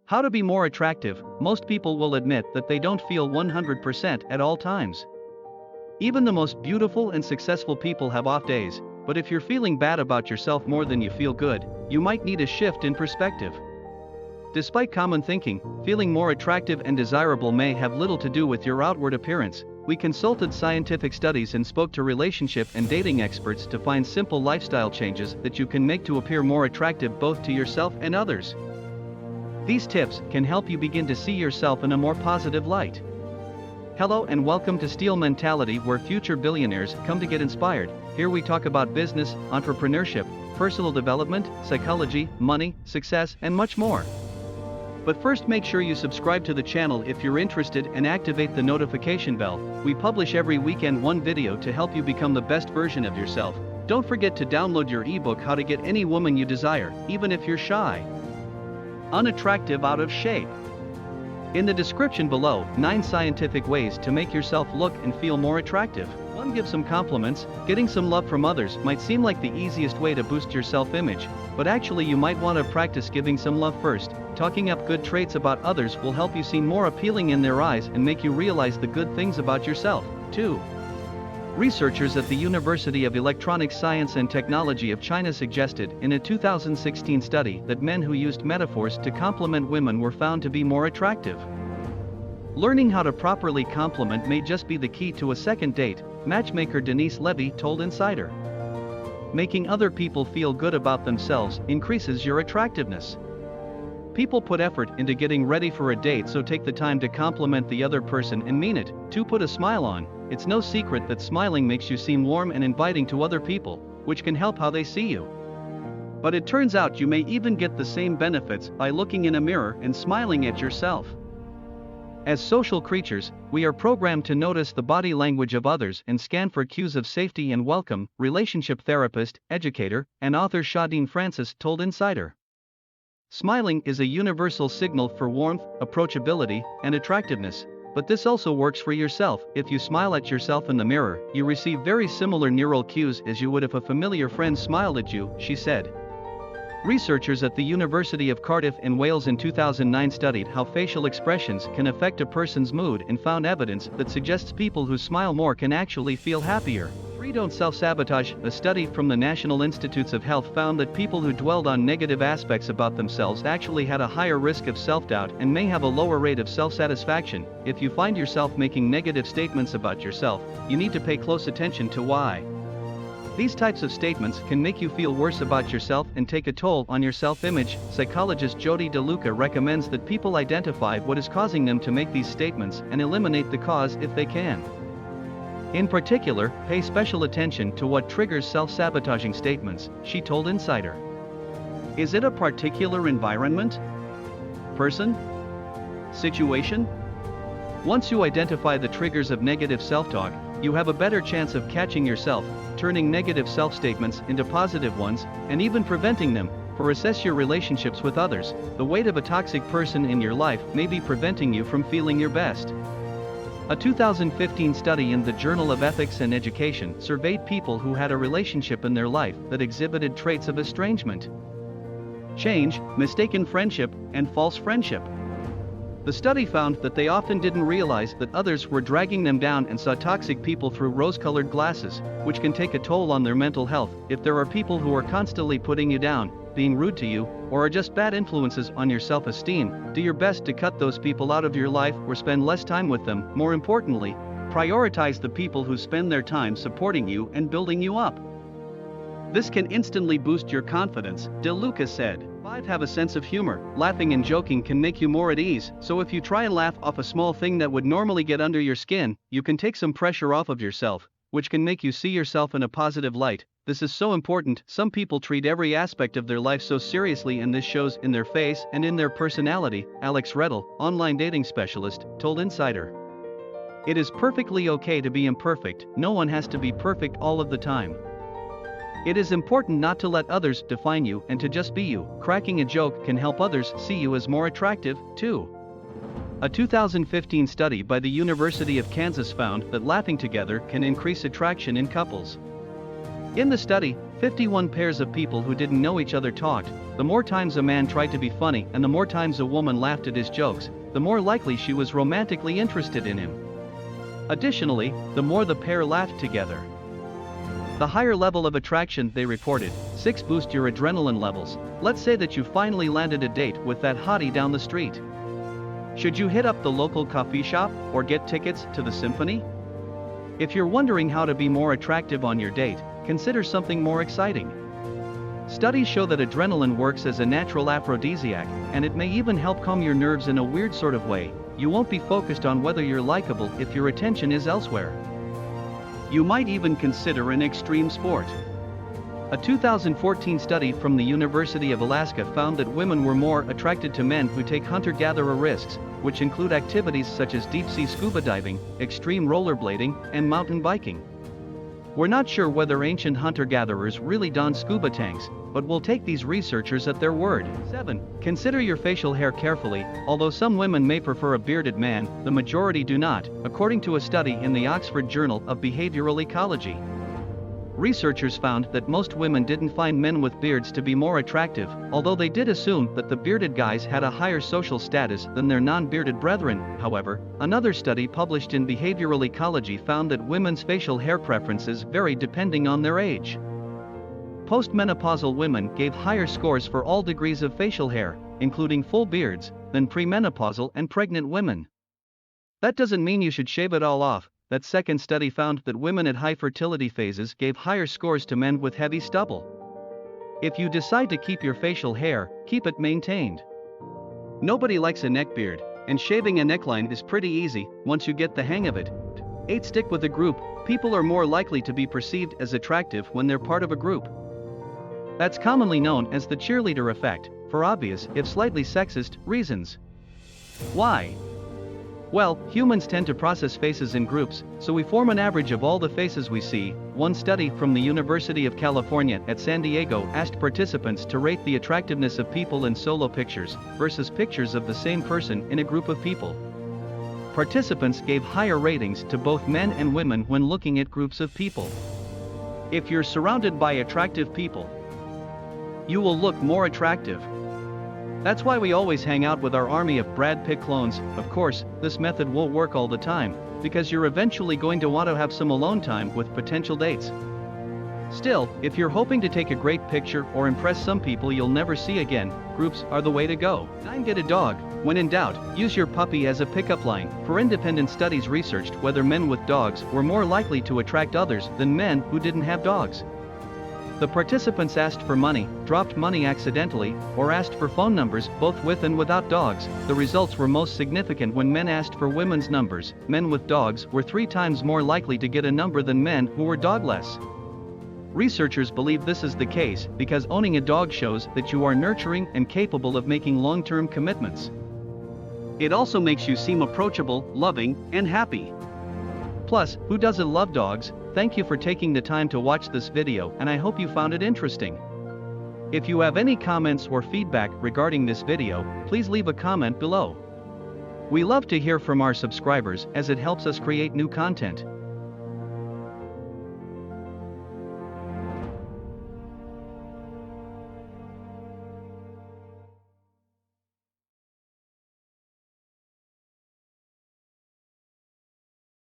How to be more attractive. Most people will admit that they don't feel 100% at all times. Even the most beautiful and successful people have off days, but if you're feeling bad about yourself more than you feel good, you might need a shift in perspective. Despite common thinking, feeling more attractive and desirable may have little to do with your outward appearance. We consulted scientific studies and spoke to relationship and dating experts to find simple lifestyle changes that you can make to appear more attractive both to yourself and others. These tips can help you begin to see yourself in a more positive light. Hello and welcome to Steel Mentality, where future billionaires come to get inspired. Here we talk about business, entrepreneurship, personal development, psychology, money, success, and much more. But first, make sure you subscribe to the channel if you're interested and activate the notification bell. We publish every weekend one video to help you become the best version of yourself. Don't forget to download your ebook, How to Get Any Woman You Desire, even if you're shy. Unattractive, out of shape. In the description below, 9 scientific ways to make yourself look and feel more attractive. 1. Give some compliments. Getting some love from others might seem like the easiest way to boost your self-image, but actually you might want to practice giving some love first. Talking up good traits about others will help you seem more appealing in their eyes and make you realize the good things about yourself. 2. Researchers at the University of Electronic Science and Technology of China suggested in a 2016 study that men who used metaphors to compliment women were found to be more attractive. Learning how to properly compliment may just be the key to a second date, matchmaker Denise Levy told Insider. Making other people feel good about themselves increases your attractiveness. People put effort into getting ready for a date, so take the time to compliment the other person and mean it. 2. Put a smile on. It's no secret that smiling makes you seem warm and inviting to other people, which can help how they see you. But it turns out you may even get the same benefits by looking in a mirror and smiling at yourself. As social creatures, we are programmed to notice the body language of others and scan for cues of safety and welcome, relationship therapist, educator, and author Shadeen Francis told Insider. Smiling is a universal signal for warmth, approachability, and attractiveness, but this also works for yourself. If you smile at yourself in the mirror, you receive very similar neural cues as you would if a familiar friend smiled at you, she said. Researchers at the University of Cardiff in Wales in 2009 studied how facial expressions can affect a person's mood and found evidence that suggests people who smile more can actually feel happier. 3. Don't self-sabotage. A study from the National Institutes of Health found that people who dwelled on negative aspects about themselves actually had a higher risk of self-doubt and may have a lower rate of self-satisfaction. If you find yourself making negative statements about yourself, you need to pay close attention to why. These types of statements can make you feel worse about yourself and take a toll on your self-image. Psychologist Jody DeLuca recommends that people identify what is causing them to make these statements and eliminate the cause if they can. In particular, pay special attention to what triggers self-sabotaging statements, she told Insider. Is it a particular environment, person, situation? Once you identify the triggers of negative self-talk, you have a better chance of catching yourself, turning negative self-statements into positive ones, and even preventing them. For assess your relationships with others. The weight of a toxic person in your life may be preventing you from feeling your best. A 2015 study in the Journal of Ethics and Education surveyed people who had a relationship in their life that exhibited traits of estrangement, change, mistaken friendship, and false friendship. The study found that they often didn't realize that others were dragging them down and saw toxic people through rose-colored glasses, which can take a toll on their mental health. If there are people who are constantly putting you down, being rude to you, or are just bad influences on your self-esteem, do your best to cut those people out of your life or spend less time with them. More importantly, prioritize the people who spend their time supporting you and building you up. This can instantly boost your confidence, DeLuca said. 5. Have a sense of humor. Laughing and joking can make you more at ease, so if you try and laugh off a small thing that would normally get under your skin, you can take some pressure off of yourself, which can make you see yourself in a positive light. This is so important. Some people treat every aspect of their life so seriously, and this shows in their face and in their personality, Alex Reddle, online dating specialist, told Insider. It is perfectly okay to be imperfect. No one has to be perfect all of the time. It is important not to let others define you and to just be you. Cracking a joke can help others see you as more attractive, too. A 2015 study by the University of Kansas found that laughing together can increase attraction in couples. In the study, 51 pairs of people who didn't know each other talked. The more times a man tried to be funny and the more times a woman laughed at his jokes, the more likely she was romantically interested in him. Additionally, the more the pair laughed together, the higher level of attraction they reported. 6. Boost your adrenaline levels. Let's say that you finally landed a date with that hottie down the street. Should you hit up the local coffee shop or get tickets to the symphony? If you're wondering how to be more attractive on your date, consider something more exciting. Studies show that adrenaline works as a natural aphrodisiac, and it may even help calm your nerves in a weird sort of way. You won't be focused on whether you're likable if your attention is elsewhere. You might even consider an extreme sport. A 2014 study from the University of Alaska found that women were more attracted to men who take hunter-gatherer risks, which include activities such as deep-sea scuba diving, extreme rollerblading, and mountain biking. We're not sure whether ancient hunter-gatherers really donned scuba tanks, but we'll take these researchers at their word. 7. Consider your facial hair carefully. Although some women may prefer a bearded man, the majority do not, according to a study in the Oxford Journal of Behavioral Ecology. Researchers found that most women didn't find men with beards to be more attractive, although they did assume that the bearded guys had a higher social status than their non-bearded brethren. However, another study published in Behavioral Ecology found that women's facial hair preferences vary depending on their age. Postmenopausal women gave higher scores for all degrees of facial hair, including full beards, than premenopausal and pregnant women. That doesn't mean you should shave it all off. That second study found that women at high fertility phases gave higher scores to men with heavy stubble. If you decide to keep your facial hair, keep it maintained. Nobody likes a neckbeard, and shaving a neckline is pretty easy once you get the hang of it. 8. Stick with a group. People are more likely to be perceived as attractive when they're part of a group. That's commonly known as the cheerleader effect, for obvious, if slightly sexist, reasons. Why? Well, humans tend to process faces in groups, so we form an average of all the faces we see. One study from the University of California at San Diego asked participants to rate the attractiveness of people in solo pictures versus pictures of the same person in a group of people. Participants gave higher ratings to both men and women when looking at groups of people. If you're surrounded by attractive people, you will look more attractive. That's why we always hang out with our army of Brad Pitt clones. Of course, this method won't work all the time, because you're eventually going to want to have some alone time with potential dates. Still, if you're hoping to take a great picture or impress some people you'll never see again, groups are the way to go. 9. Get a dog. When in doubt, use your puppy as a pickup line. For independent studies researched whether men with dogs were more likely to attract others than men who didn't have dogs. The participants asked for money, dropped money accidentally, or asked for phone numbers, both with and without dogs. The results were most significant when men asked for women's numbers. Men with dogs were 3 times more likely to get a number than men who were dogless. Researchers believe this is the case because owning a dog shows that you are nurturing and capable of making long-term commitments. It also makes you seem approachable, loving, and happy. Plus, who doesn't love dogs? Thank you for taking the time to watch this video, and I hope you found it interesting. If you have any comments or feedback regarding this video, please leave a comment below. We love to hear from our subscribers as it helps us create new content.